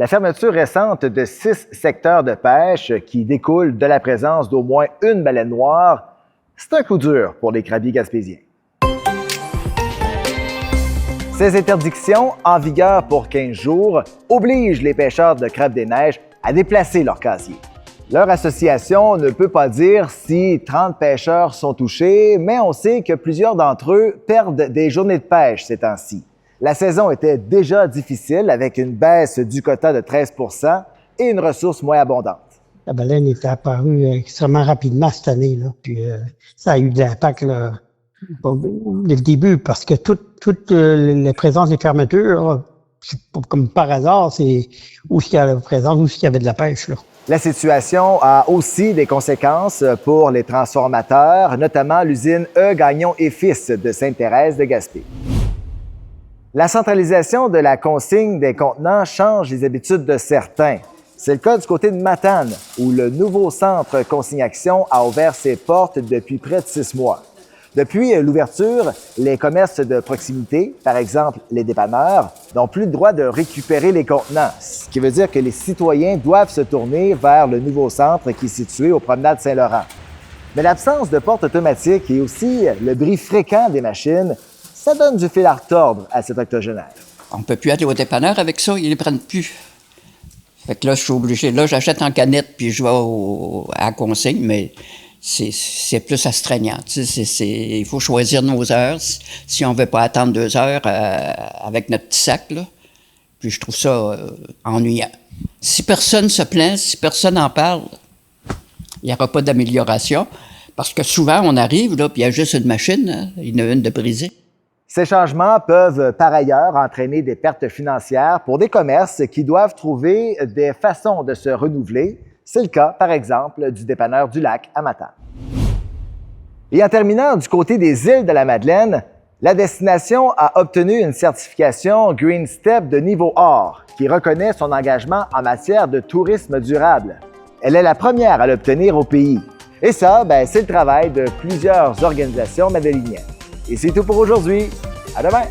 La fermeture récente de 6 secteurs de pêche qui découlent de la présence d'au moins une baleine noire, c'est un coup dur pour les crabiers gaspésiens. Ces interdictions, en vigueur pour 15 jours, obligent les pêcheurs de crabe des neiges à déplacer leur casier. Leur association ne peut pas dire si 30 pêcheurs sont touchés, mais on sait que plusieurs d'entre eux perdent des journées de pêche ces temps-ci. La saison était déjà difficile avec une baisse du quota de 13 % et une ressource moins abondante. La baleine est apparue extrêmement rapidement cette année, là. Puis ça a eu de l'impact là, dès le début parce que toute la présence des fermetures, comme par hasard, c'est où il y a la présence, où il y avait de la pêche, là. La situation a aussi des conséquences pour les transformateurs, notamment l'usine E. Gagnon et Fils de Sainte-Thérèse de Gaspé. La centralisation de la consigne des contenants change les habitudes de certains. C'est le cas du côté de Matane, où le nouveau centre Consigne-Action a ouvert ses portes depuis près de 6 mois. Depuis l'ouverture, les commerces de proximité, par exemple les dépanneurs, n'ont plus le droit de récupérer les contenants, ce qui veut dire que les citoyens doivent se tourner vers le nouveau centre qui est situé aux promenades Saint-Laurent. Mais l'absence de porte automatique et aussi le bris fréquent des machines, ça donne du fil à retordre à cet octogénaire. On ne peut plus aller au dépanneur avec ça, ils ne les prennent plus. Fait que là, je suis obligé. Là, j'achète en canette puis je vais à la consigne, mais c'est plus astreignant. Il faut choisir nos heures. Si on ne veut pas attendre 2 heures avec notre petit sac, là. Puis je trouve ça ennuyant. Si personne se plaint, si personne en parle, il n'y aura pas d'amélioration. Parce que souvent, on arrive, là, puis il y a juste une machine, hein, il y en a une de brisée. Ces changements peuvent par ailleurs entraîner des pertes financières pour des commerces qui doivent trouver des façons de se renouveler. C'est le cas, par exemple, du dépanneur du Lac à Matane. Et en terminant, du côté des îles de la Madeleine, la destination a obtenu une certification Green Step de niveau or qui reconnaît son engagement en matière de tourisme durable. Elle est la première à l'obtenir au pays. Et ça, c'est le travail de plusieurs organisations madéliniennes. Et c'est tout pour aujourd'hui. À demain!